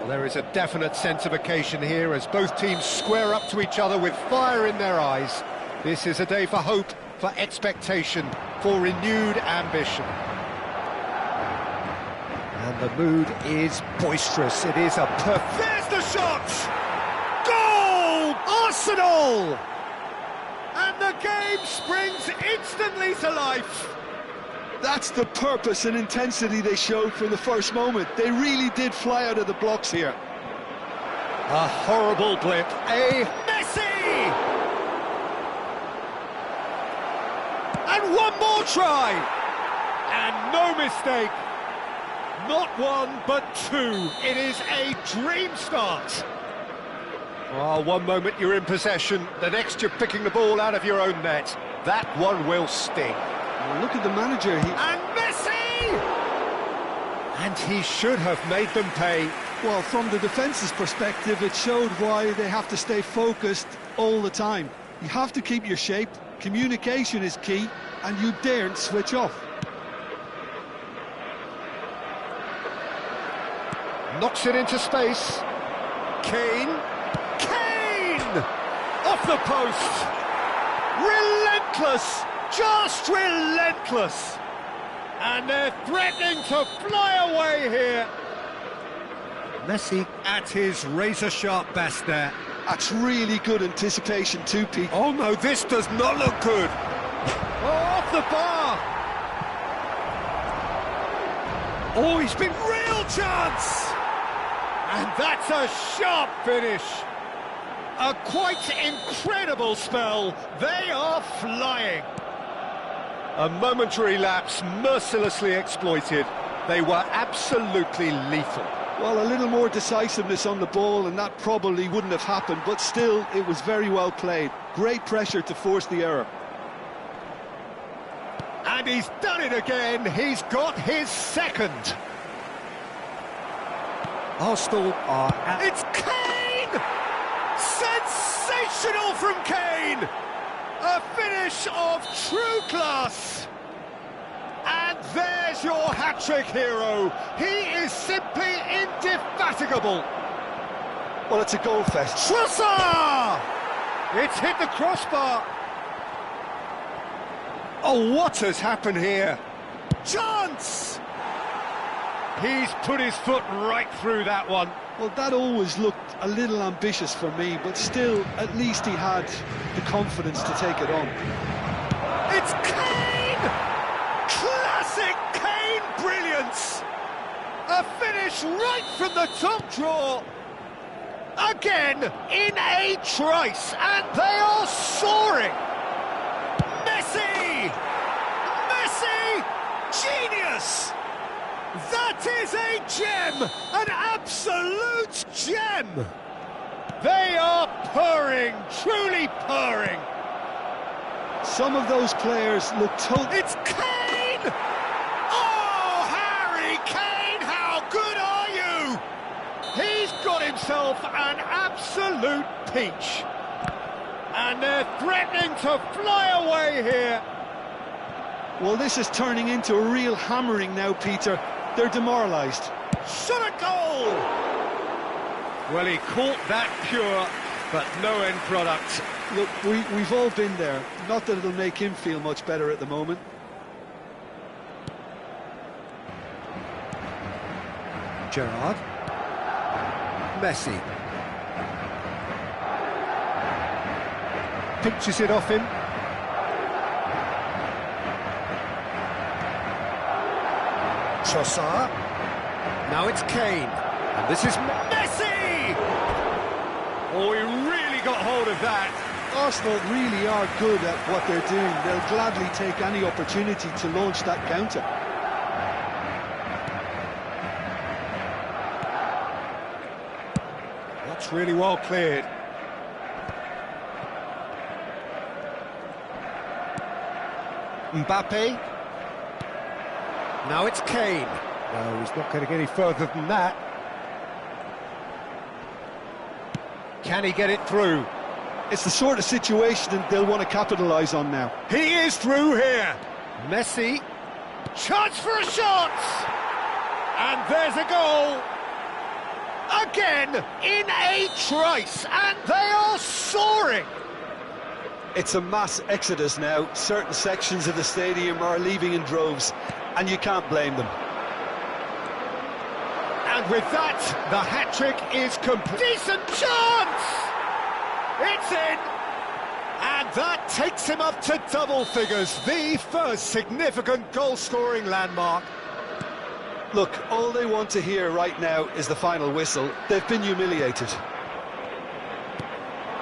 There is a definite sense of occasion here as both teams square up to each other with fire in their eyes. This is a day for hope, for expectation, for renewed ambition. And the mood is boisterous. It is a perfect... There's the shot! Goal! Arsenal! And the game springs instantly to life. That's the purpose and intensity they showed from the first moment. They really did fly out of the blocks here. A horrible blip. A Messi! And one more try! And no mistake. Not one, but two. It is a dream start. Oh, one moment you're in possession, the next you're picking the ball out of your own net. That one will sting. Well, look at the manager. And Messi! And he should have made them pay. Well, from the defence's perspective, it showed why they have to stay focused all the time. You have to keep your shape, communication is key, and you daren't switch off. Knocks it into space. Kane. Kane! Off the post! Relentless! Just relentless! And they're threatening to fly away here. Messi at his razor-sharp best there. That's really good anticipation too, Pete. Oh no, this does not look good. Oh, off the bar! Oh, he's been real chance! And that's a sharp finish. A quite incredible spell. They are flying. A momentary lapse mercilessly exploited. They were absolutely lethal. Well, a little more decisiveness on the ball and that probably wouldn't have happened, but still, it was very well played. Great pressure to force the error. And he's done it again. He's got his second. Arsenal are at... It's Kane! Sensational from Kane! A finish of true class. And there's your hat-trick hero. He is simply indefatigable. Well, it's a goal fest. Trossard! It's hit the crossbar. Oh, what has happened here? Chance! He's put his foot right through that one. Well, that always looked a little ambitious for me, but still, at least he had the confidence to take it on. It's Kane! Classic Kane brilliance! A finish right from the top drawer. Again, in a trice, and they are soaring. Messi! Messi! Genius! That is a gem! An absolute gem! They are purring, truly purring. Some of those players look totally... It's Kane! Oh, Harry Kane, how good are you? He's got himself an absolute peach. And they're threatening to fly away here. Well, this is turning into a real hammering now, Peter. They're demoralised. Shot a goal! Well, he caught that pure, but no end product. Look, we've all been there. Not that it'll make him feel much better at the moment. Gerrard. Messi. Pinches it off him. Trossard. Now it's Kane. And this is Messi! Oh, he really got hold of that. Arsenal really are good at what they're doing. They'll gladly take any opportunity to launch that counter. That's really well cleared. Mbappe. Now it's Kane. No, he's not going to get any further than that. Can he get it through? It's the sort of situation they'll want to capitalise on now. He is through here. Messi. Chance for a shot! And there's a goal. Again, in a trice, and they are soaring! It's a mass exodus now. Certain sections of the stadium are leaving in droves, and you can't blame them. And with that, the hat-trick is complete. Decent chance! It's in! And that takes him up to double figures, the first significant goal-scoring landmark. Look, all they want to hear right now is the final whistle. They've been humiliated.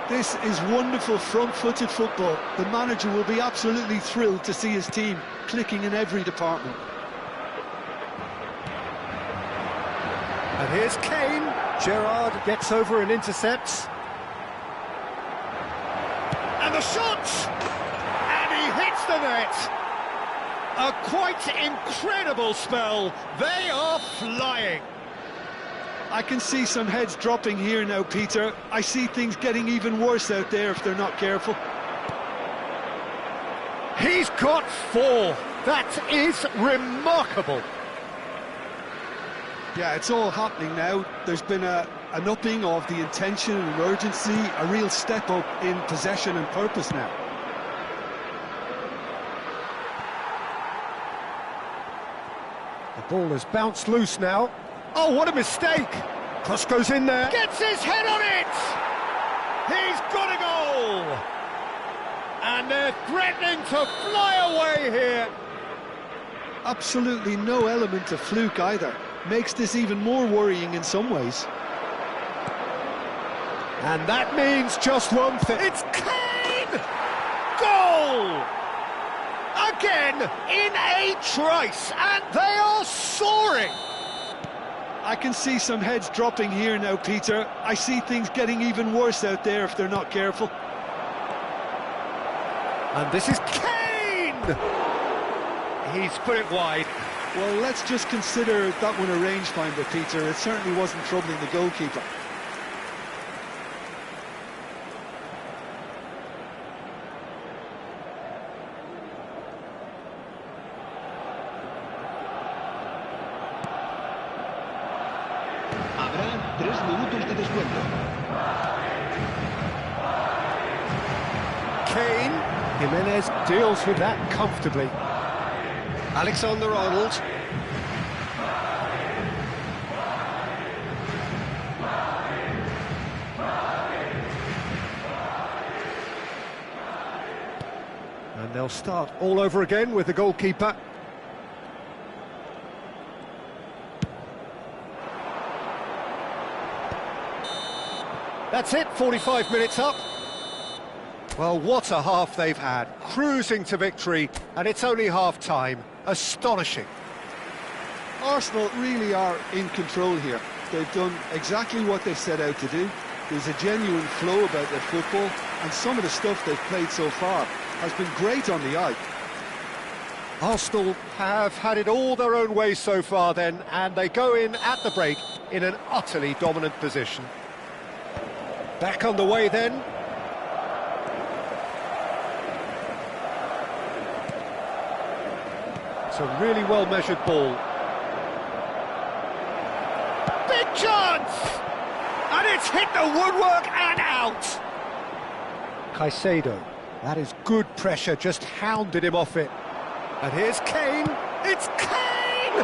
This is wonderful front-footed football. The manager will be absolutely thrilled to see his team clicking in every department. And here's Kane. Gerrard gets over and intercepts. And the shot! And he hits the net! A quite incredible spell. They are flying. I can see some heads dropping here now, Peter. I see things getting even worse out there if they're not careful. He's got 4. That is remarkable. Yeah, it's all happening now. There's been an upping of the intention and urgency, a real step up in possession and purpose now. The ball has bounced loose now. Oh, what a mistake! Cross goes in there. Gets his head on it! He's got a goal! And they're threatening to fly away here. Absolutely no element of fluke either. Makes this even more worrying in some ways. And that means just one thing. It's Kane! Goal! Again, in a trice, and they are soaring! I can see some heads dropping here now, Peter. I see things getting even worse out there if they're not careful. And this is Kane! He's put it wide. Well, let's just consider that one a rangefinder, Peter. It certainly wasn't troubling the goalkeeper. Habrá 3 minutos de descuento. Kane, Jimenez deals with that comfortably. Alexander-Arnold. And they'll start all over again with the goalkeeper. That's it, 45 minutes up. Well, what a half they've had, cruising to victory, and it's only half-time. Astonishing. Arsenal really are in control here. They've done exactly what they set out to do. There's a genuine flow about their football, and some of the stuff they've played so far has been great on the eye. Arsenal have had it all their own way so far then, and they go in at the break in an utterly dominant position. Back on the way then. It's a really well-measured ball. Big chance! And it's hit the woodwork and out! Caicedo, that is good pressure, just hounded him off it. And here's Kane, it's Kane!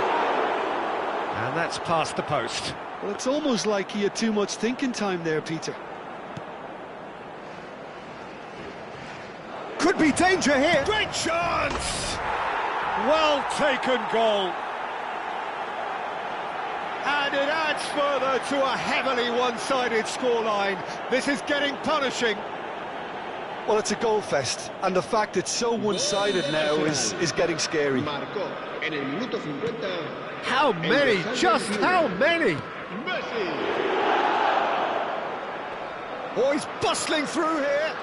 And that's past the post. Well, it's almost like he had too much thinking time there, Peter. Could be danger here. Great chance! Well taken goal. And it adds further to a heavily one-sided scoreline. This is getting punishing. Well, it's a goal fest, and the fact it's so one-sided now is getting scary. How many? Just how many? Boys bustling through here.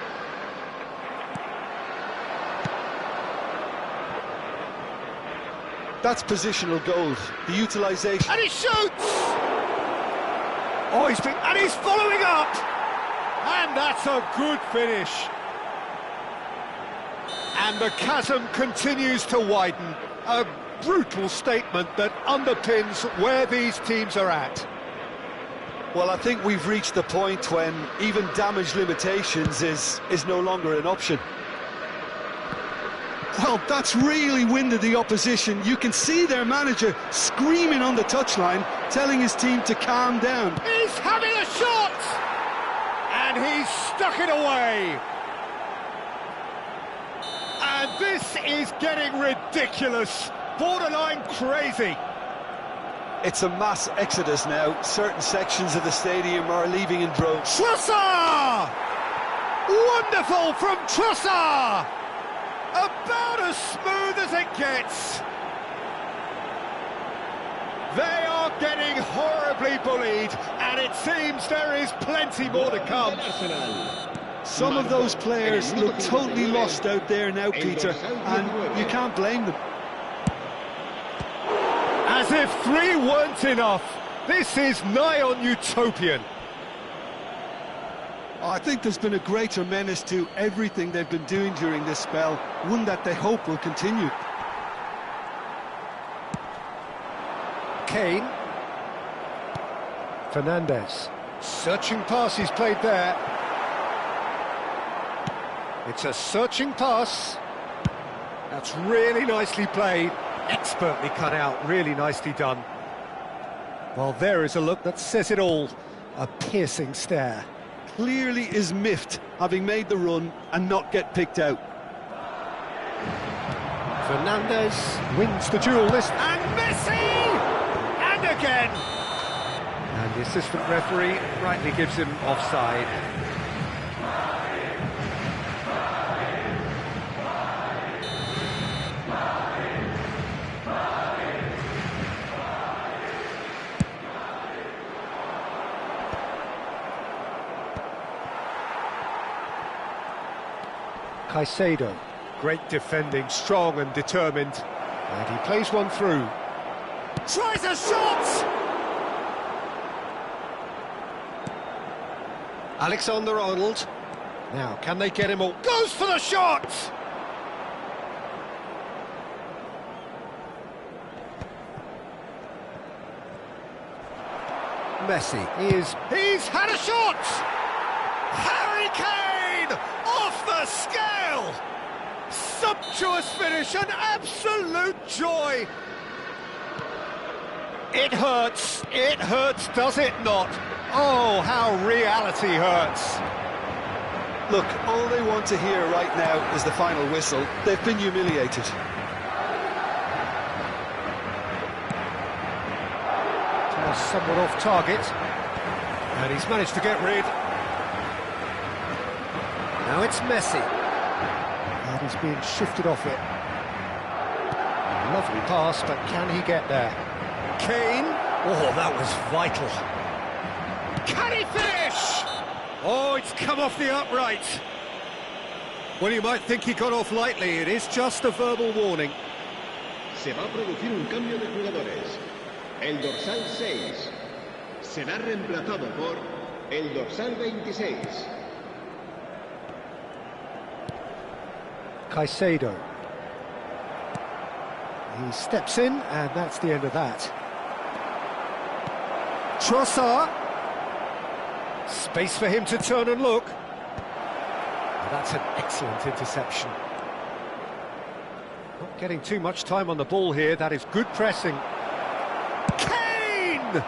That's positional gold, the utilisation. And he shoots! Oh, he's following up! And that's a good finish. And the chasm continues to widen. A brutal statement that underpins where these teams are at. Well, I think we've reached the point when even damage limitations is no longer an option. Well, that's really winded the opposition. You can see their manager screaming on the touchline, telling his team to calm down. He's having a shot! And he's stuck it away. And this is getting ridiculous, borderline crazy. It's a mass exodus now. Certain sections of the stadium are leaving in droves. Trossard! Wonderful from Trossard! About as smooth as it gets. They are getting horribly bullied, and it seems there is plenty more to come. Some of those players look totally lost out there now, Peter, and you can't blame them. As if 3 weren't enough, this is nigh on utopian. I think there's been a greater menace to everything they've been doing during this spell, one that they hope will continue. Kane. Fernandes. Searching pass he's played there. It's a searching pass. That's really nicely played. Expertly cut out, really nicely done. Well, there is a look that says it all. A piercing stare. Clearly is miffed, having made the run and not get picked out. Fernandes wins the duel list, and Messi! And again! And the assistant referee rightly gives him offside. Caicedo, great defending, strong and determined, and he plays one through. Tries a shot! Alexander-Arnold. Now, can they get him all? Goes for the shot! Messi he's had a shot! Harry Kane! Off the scale! Sumptuous finish, an absolute joy! It hurts, does it not? Oh, how reality hurts. Look, all they want to hear right now is the final whistle. They've been humiliated. Somewhat off target, and he's managed to get rid. Now it's Messi, and he's being shifted off it. Lovely pass, but can he get there? Kane, oh, that was vital. Can he finish? Oh, it's come off the upright. Well, you might think he got off lightly. It is just a verbal warning. Se va a producir un cambio de jugadores. El dorsal 6 será reemplazado por el dorsal 26. Caicedo. He steps in, and that's the end of that. Trossard. Space for him to turn and look. That's an excellent interception. Not getting too much time on the ball here. That is good pressing. Kane!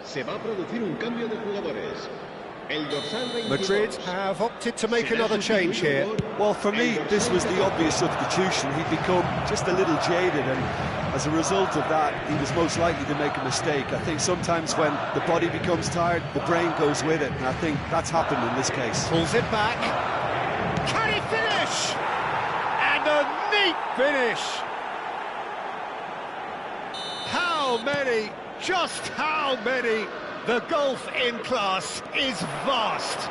Se va a producir un cambio de jugadores. El dorsal 22 Madrid have opted to make another change here. Well, for me, this was the obvious substitution. He'd become just a little jaded, and as a result of that, he was most likely to make a mistake. I think sometimes when the body becomes tired, the brain goes with it, and I think that's happened in this case. Pulls it back. Can he finish? And a neat finish. How many? Just how many? The gulf in class is vast.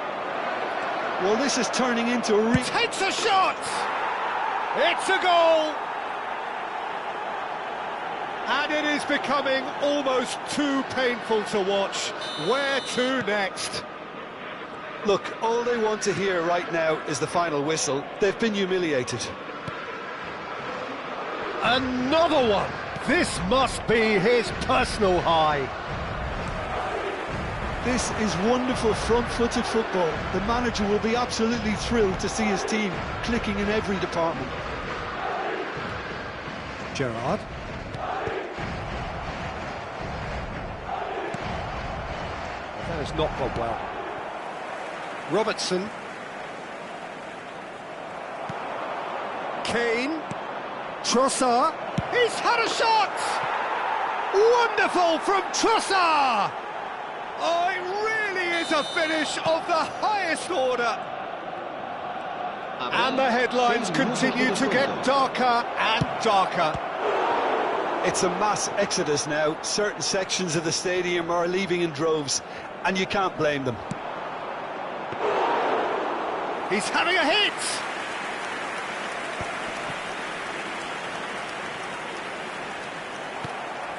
Well, this is turning into a Takes a shot! It's a goal! And it is becoming almost too painful to watch. Where to next? Look, all they want to hear right now is the final whistle. They've been humiliated. Another one! This must be his personal high. This is wonderful front-footed football. The manager will be absolutely thrilled to see his team clicking in every department. Gerrard. That has not gone well. Robertson. Kane. Trossard. He's had a shot! Wonderful from Trossard! Oh, it really is a finish of the highest order. And the headlines continue to get darker and darker. It's a mass exodus now. Certain sections of the stadium are leaving in droves, and you can't blame them. He's having a hit!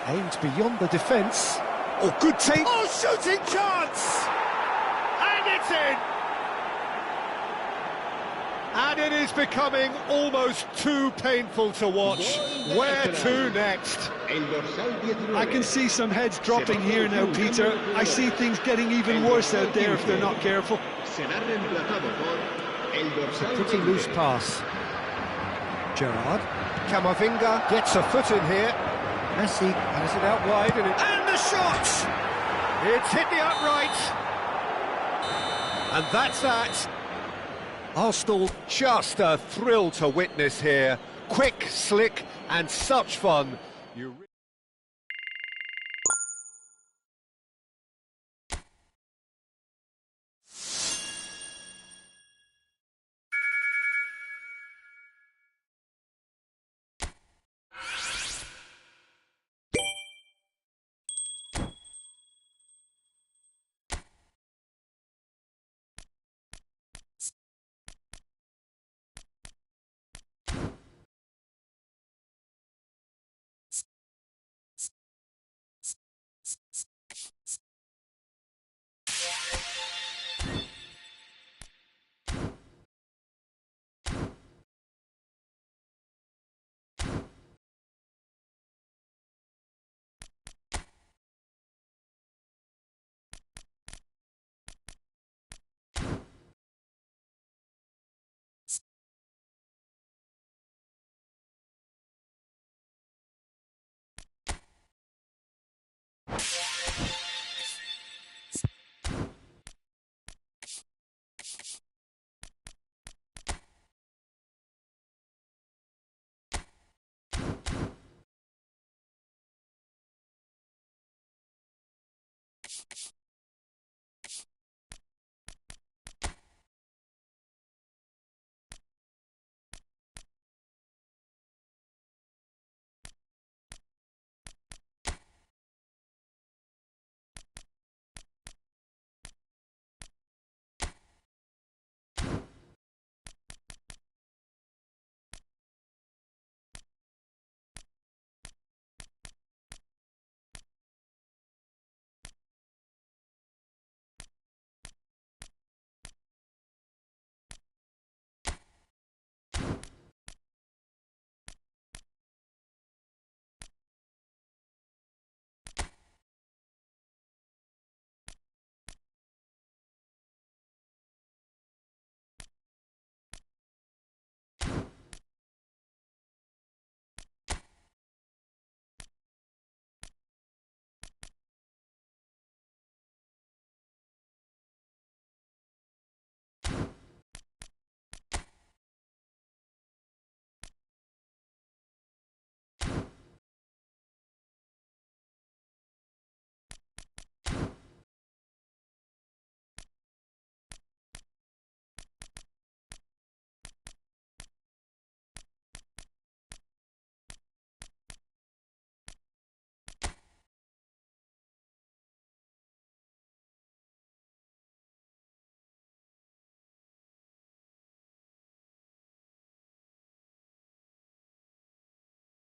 Aimed beyond the defence. Oh, good take! Oh, shooting chance! And it's in! And it is becoming almost too painful to watch. Where to next? I can see some heads dropping here now, Peter. I see things getting even worse out there if they're not careful. It's a pretty loose pass. Gerrard. Camavinga gets a foot in here. Messi has it out wide and the shot! It's hit the upright. And that's that. Arsenal, just a thrill to witness here. Quick, slick, and such fun.